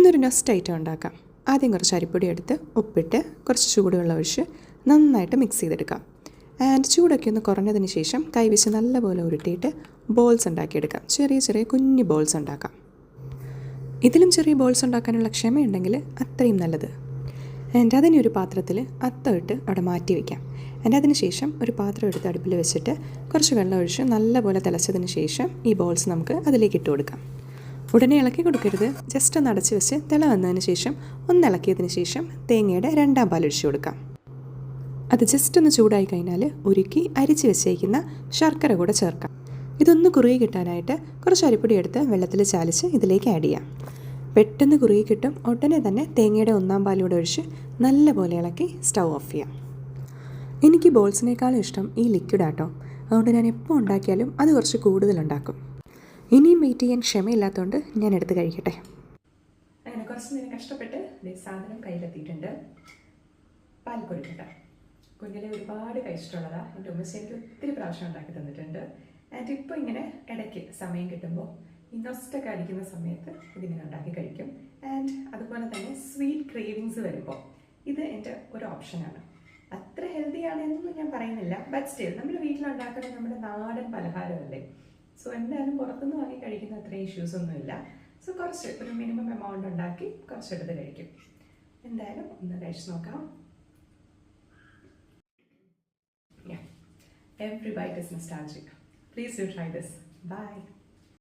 ഇന്നൊരു nest item ഉണ്ടാക്കാം. ആദ്യം കുറച്ച് അരിപ്പൊടി എടുത്ത് ഉപ്പിട്ട് കുറച്ച് ചൂടുവെള്ളം ഒഴിച്ച് നന്നായിട്ട് മിക്സ് ചെയ്തെടുക്കാം. ആൻഡ് ചൂടൊക്കെ ഒന്ന് കുറഞ്ഞതിന് ശേഷം കൈവച്ച് നല്ലപോലെ ഉരുട്ടിയിട്ട് ബോൾസ് ഉണ്ടാക്കിയെടുക്കാം. ചെറിയ ചെറിയ കുഞ്ഞു ബോൾസ് ഉണ്ടാക്കാം. ഇതിലും ചെറിയ ബോൾസ് ഉണ്ടാക്കാനുള്ള ക്ഷമയുണ്ടെങ്കിൽ അത്രയും നല്ലത്. ആൻഡ് അതിനെ ഒരു പാത്രത്തിൽ അത്തം ഇട്ട് അവിടെ മാറ്റി വയ്ക്കാം. ആൻഡ് അതിന് ശേഷം ഒരു പാത്രം എടുത്ത് അടുപ്പിൽ വെച്ചിട്ട് കുറച്ച് വെള്ളം ഒഴിച്ച് നല്ലപോലെ തിളച്ചതിന് ശേഷം ഈ ബോൾസ് നമുക്ക് അതിലേക്ക് ഇട്ട് കൊടുക്കാം. ഉടനെ ഇളക്കി കൊടുക്കരുത്. ജസ്റ്റ് ഒന്ന് അടച്ച് വെച്ച് തിള വന്നതിന് ശേഷം ഒന്ന് ഇളക്കിയതിന് ശേഷം തേങ്ങയുടെ 2ാം പാൽ ഒഴിച്ചു കൊടുക്കാം. അത് ജസ്റ്റ് ഒന്ന് ചൂടായി കഴിഞ്ഞാൽ ഉരുക്കി അരിച്ച് വെച്ചേക്കുന്ന ശർക്കര കൂടെ ചേർക്കാം. ഇതൊന്ന് കുറുകി കിട്ടാനായിട്ട് കുറച്ച് അരിപ്പൊടി എടുത്ത് വെള്ളത്തിൽ ചാലിച്ച് ഇതിലേക്ക് ആഡ് ചെയ്യാം. പെട്ടെന്ന് കുറുകി കിട്ടും. ഉടനെ തന്നെ തേങ്ങയുടെ 1ാം പാലൂടെ ഒഴിച്ച് നല്ലപോലെ ഇളക്കി സ്റ്റൗ ഓഫ് ചെയ്യാം. എനിക്ക് ബോൾസിനേക്കാളും ഇഷ്ടം ഈ ലിക്വിഡാട്ടോ. അതുകൊണ്ട് ഞാൻ എപ്പോൾ ഉണ്ടാക്കിയാലും അത് കുറച്ച് കൂടുതലുണ്ടാക്കും. ഇനിയും വെയിറ്റ് ചെയ്യാൻ ക്ഷമയില്ലാത്തതുകൊണ്ട് ഞാൻ എടുത്ത് കഴിക്കട്ടെ. അങ്ങനെ കുറച്ച് നേരം കഷ്ടപ്പെട്ട് സാധനം കയ്യിലെത്തിയിട്ടുണ്ട്. പാൽപ്പൊടിക്കട്ട കുഞ്ഞിലെ ഒരുപാട് കഴിച്ചിട്ടുള്ളതാണ്. എൻ്റെ ഉമ്മച്ചി എനിക്ക് ഒത്തിരി പ്രാവശ്യം ഉണ്ടാക്കി തന്നിട്ടുണ്ട്. ആൻഡ് ഇപ്പോൾ ഇങ്ങനെ ഇടയ്ക്ക് സമയം കിട്ടുമ്പോൾ ഈ നൊസ്റ്റൊക്കെ അടിക്കുന്ന സമയത്ത് ഇതിങ്ങനെ ഉണ്ടാക്കി കഴിക്കും. ആൻഡ് അതുപോലെ തന്നെ സ്വീറ്റ് ക്രേവിങ്സ് വരുമ്പോൾ ഇത് എൻ്റെ ഒരു ഓപ്ഷനാണ്. അത്ര ഹെൽത്തി ആണെന്നൊന്നും ഞാൻ പറയുന്നില്ല. ബട്ട് സ്റ്റിൽ നമ്മൾ വീട്ടിലുണ്ടാക്കുന്ന നമ്മുടെ നാടൻ പലഹാരമല്ലേ. സോ എന്തായാലും പുറത്തുനിന്ന് വാങ്ങി കഴിക്കുന്ന അത്ര ഇഷ്യൂസ് ഒന്നുമില്ല. സോ കുറച്ച് ഒരു മിനിമം എമൗണ്ട് ഉണ്ടാക്കി കുറച്ചെടുത്ത് കഴിക്കും. എന്തായാലും ഒന്ന് കഴിച്ച് നോക്കാം. Every bite is nostalgic. Please do try this. Bye.